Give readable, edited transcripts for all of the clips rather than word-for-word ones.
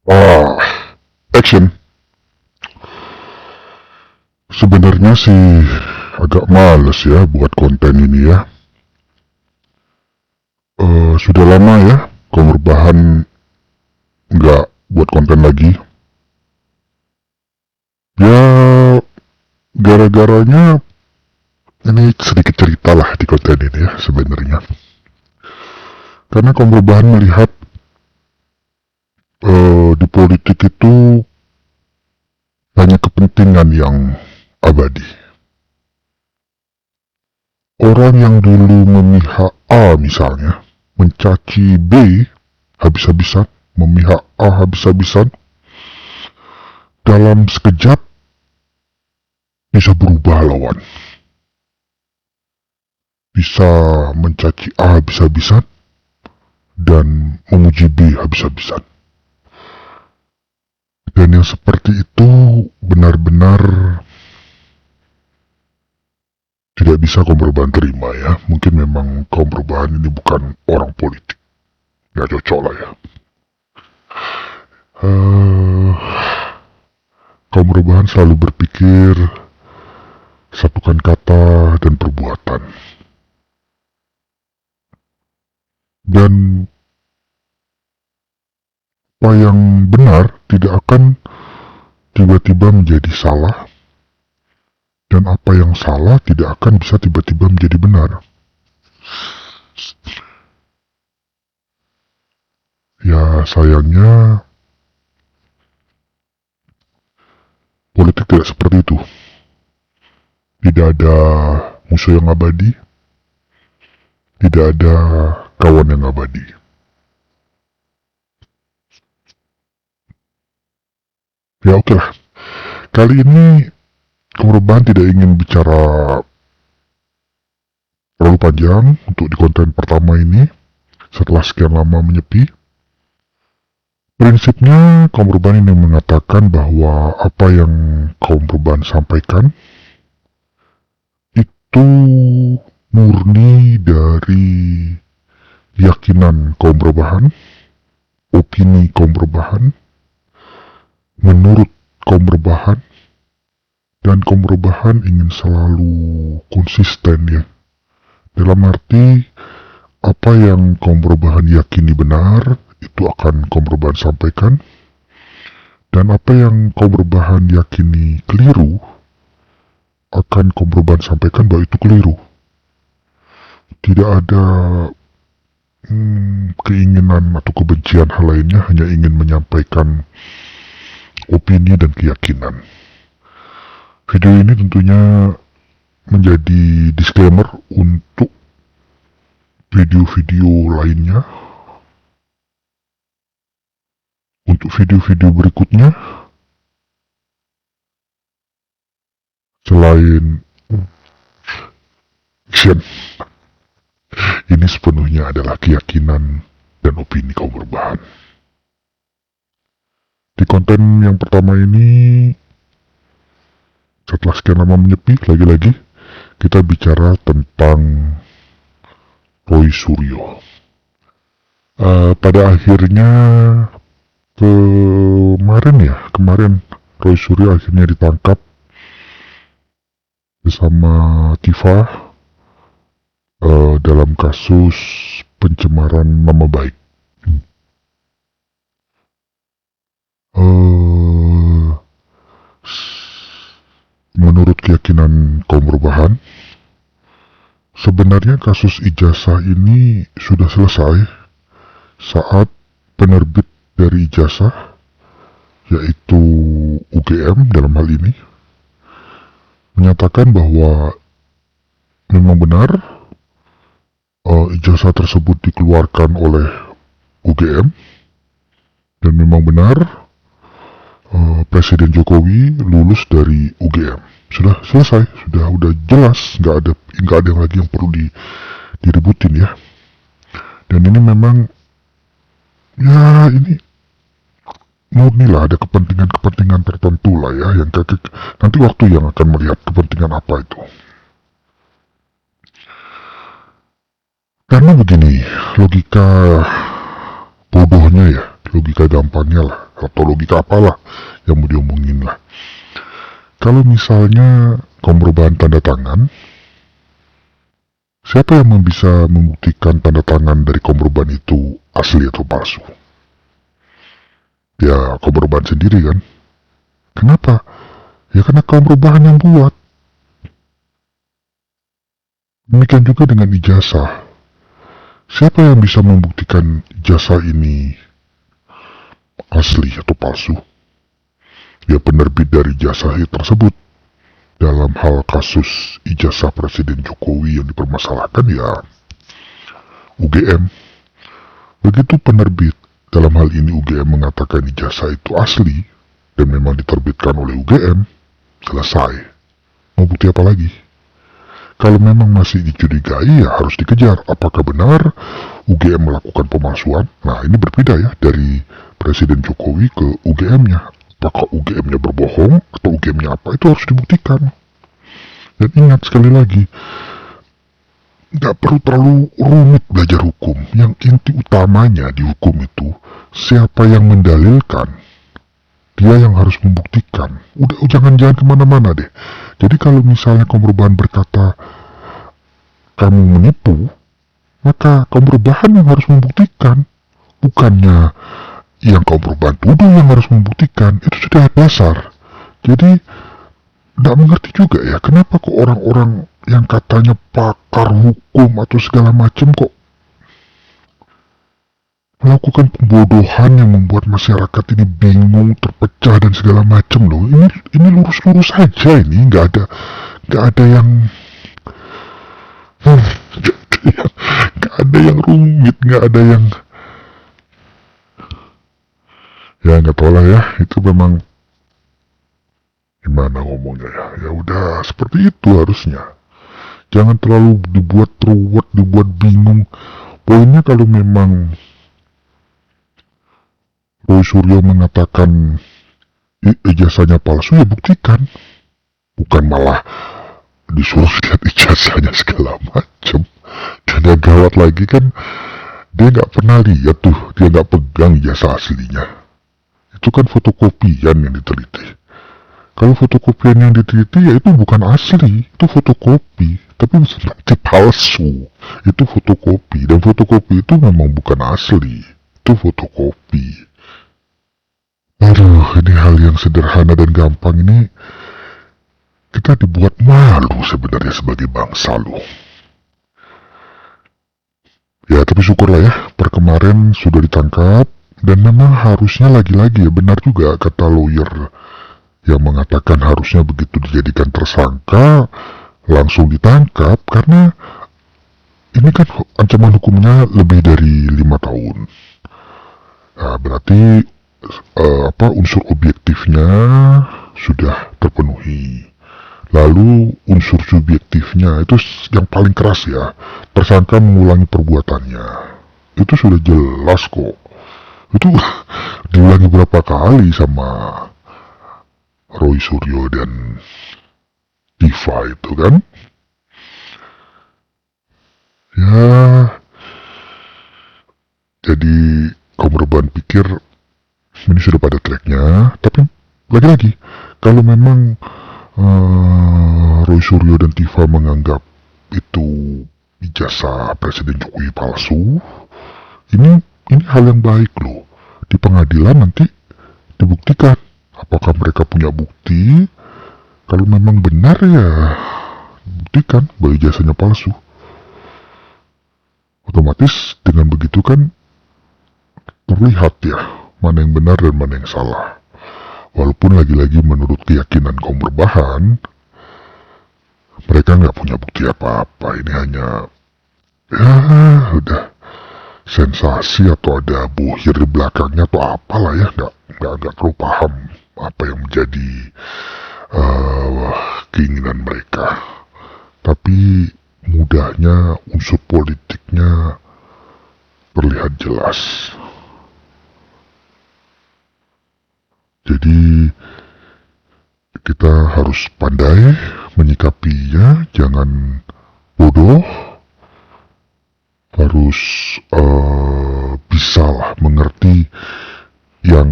Ah, action. Sebenarnya sih agak males ya buat konten ini ya. Sudah lama ya, kaum berbahan nggak buat konten lagi. Ya, gara-garanya ini sedikit cerita lah di konten ini ya sebenarnya. Karena kaum berbahan melihat di politik itu banyak kepentingan yang abadi. Orang yang dulu memihak A misalnya, mencaci B habis-habisan, memihak A habis-habisan, dalam sekejap bisa berubah lawan. Bisa mencaci A habis-habisan dan memuji B habis-habisan. Dan yang seperti itu benar-benar tidak bisa kaum perubahan terima ya. Mungkin memang kaum perubahan ini bukan orang politik. Nggak cocok lah ya. Kaum perubahan selalu berpikir satukan kata dan perbuatan. Dan apa yang benar tidak akan tiba-tiba menjadi salah, dan apa yang salah tidak akan bisa tiba-tiba menjadi benar. Ya sayangnya politik tidak seperti itu. Tidak ada musuh yang abadi, tidak ada kawan yang abadi. Ya oke lah, kali ini Perubahan tidak ingin bicara terlalu panjang untuk di konten pertama ini setelah sekian lama menyepi. Prinsipnya kaum perubahan ini mengatakan bahwa apa yang kaum perubahan sampaikan itu murni dari keyakinan kaum perubahan, opini kaum perubahan, menurut kaum perubahan, dan kaum perubahan ingin selalu konsisten ya. Dalam arti apa yang kaum perubahan yakini benar itu akan kaum perubahan sampaikan, dan apa yang kaum perubahan yakini keliru akan kaum perubahan sampaikan bahwa itu keliru. Tidak ada keinginan atau kebencian hal lainnya, hanya ingin menyampaikan opini dan keyakinan. Video ini tentunya menjadi disclaimer untuk video-video lainnya. Untuk video-video berikutnya, selain action, ini sepenuhnya adalah keyakinan dan opini kaum berbahan. Di konten yang pertama ini, setelah sekian lama menyepi, lagi-lagi kita bicara tentang Roy Suryo. Pada akhirnya kemarin Roy Suryo akhirnya ditangkap bersama Tifa dalam kasus pencemaran nama baik. Menurut keyakinan kaum perubahan, sebenarnya kasus ijazah ini sudah selesai saat penerbit dari ijazah, yaitu UGM dalam hal ini, menyatakan bahwa memang benar ijazah tersebut dikeluarkan oleh UGM, dan memang benar Presiden Jokowi lulus dari UGM. Sudah selesai, udah jelas, nggak ada yang lagi yang perlu diributin ya. Dan ini memang ya ini murni lah, ada kepentingan tertentu lah ya, yang nanti waktu yang akan melihat kepentingan apa itu. Karena begini, logika bodohnya ya, logika gampangnya lah, atau logika apalah yang mau diomongin lah. Kalau misalnya kaum perubahan tanda tangan, siapa yang bisa membuktikan tanda tangan dari kaum perubahan itu asli atau palsu? Ya kaum perubahan sendiri kan. Kenapa? Ya karena kaum perubahan yang buat. Demikian juga dengan ijazah. Siapa yang bisa membuktikan ijazah ini asli atau palsu? Ya penerbit dari ijazah tersebut. Dalam hal kasus ijazah Presiden Jokowi yang dipermasalahkan ya UGM. Begitu penerbit, dalam hal ini UGM mengatakan ijazah itu asli dan memang diterbitkan oleh UGM, selesai. Mau bukti apa lagi? Kalau memang masih dicurigai ya harus dikejar apakah benar UGM melakukan pemalsuan. Nah ini berbeda ya dari Presiden Jokowi ke UGM-nya. Apakah UGM-nya berbohong atau UGM-nya apa, itu harus dibuktikan. Dan ingat sekali lagi, gak perlu terlalu rumit belajar hukum. Yang inti utamanya di hukum itu siapa yang mendalilkan, dia yang harus membuktikan. Udah jangan kemana-mana deh. Jadi kalau misalnya kaum perubahan berkata kamu menipu, maka kaum perubahan yang harus membuktikan, bukannya yang kaum perubahan tuduh yang harus membuktikan. Itu sudah dasar. Jadi tidak mengerti juga ya kenapa kok orang-orang yang katanya pakar hukum atau segala macam kok melakukan pembodohan yang membuat masyarakat ini bingung, terpecah dan segala macam loh. Ini lurus-lurus aja, ini nggak ada yang nggak ada yang rumit, nggak ada yang ya nggak tahu lah ya. Itu memang gimana ngomongnya ya. Ya udah seperti itu harusnya. Jangan terlalu dibuat ruwet, dibuat bingung. Poinnya kalau memang Roy Suryo mengatakan ijazahnya palsu ya buktikan. Bukan malah disuruh lihat ijazahnya segala macam. Dan yang gawat lagi kan dia nggak pernah lihat tuh, dia nggak pegang ijazah aslinya. Itu kan fotokopian yang diteliti. Kalau fotokopian yang diteliti ya itu bukan asli, itu fotokopi. Tapi nanti palsu, itu fotokopi. Dan fotokopi itu memang bukan asli, itu fotokopi. Aduh, ini hal yang sederhana dan gampang ini kita dibuat malu sebenarnya sebagai bangsa loh. Ya tapi syukurlah ya, per kemarin sudah ditangkap. Dan memang harusnya lagi-lagi ya benar juga kata lawyer yang mengatakan harusnya begitu dijadikan tersangka langsung ditangkap, karena ini kan ancaman hukumnya lebih dari 5 tahun. Nah, berarti unsur objektifnya sudah terpenuhi. Lalu unsur subjektifnya itu yang paling keras ya, tersangka mengulangi perbuatannya. Itu sudah jelas kok. Itu diulangi berapa kali sama Roy Suryo dan Diva itu kan. Ya, jadi kaum rebahan pikir ini sudah pada tracknya. Tapi lagi-lagi, kalau memang Roy Suryo dan Diva menganggap itu ijazah Presiden Jokowi palsu, ini hal yang baik loh. Di pengadilan nanti dibuktikan apakah mereka punya bukti. Kalau memang benar ya buktikan bahwa ijazahnya palsu. Otomatis dengan begitu kan terlihat ya mana yang benar dan mana yang salah. Walaupun lagi-lagi menurut keyakinan kaum berbahan, mereka nggak punya bukti apa-apa. Ini hanya ya udah sensasi atau ada buhir di belakangnya atau apalah ya. Nggak terlalu paham apa yang menjadi keinginan mereka. Tapi mudahnya unsur politiknya terlihat jelas. Jadi kita harus pandai menyikapinya, jangan bodoh, harus bisa lah mengerti yang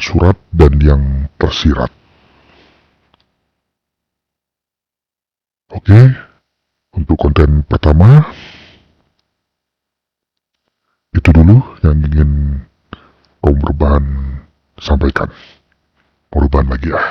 tersurat dan yang tersirat. Oke, untuk konten pertama, itu dulu yang ingin kaum rebahan sampaikan. Mau rebahan lagi ya.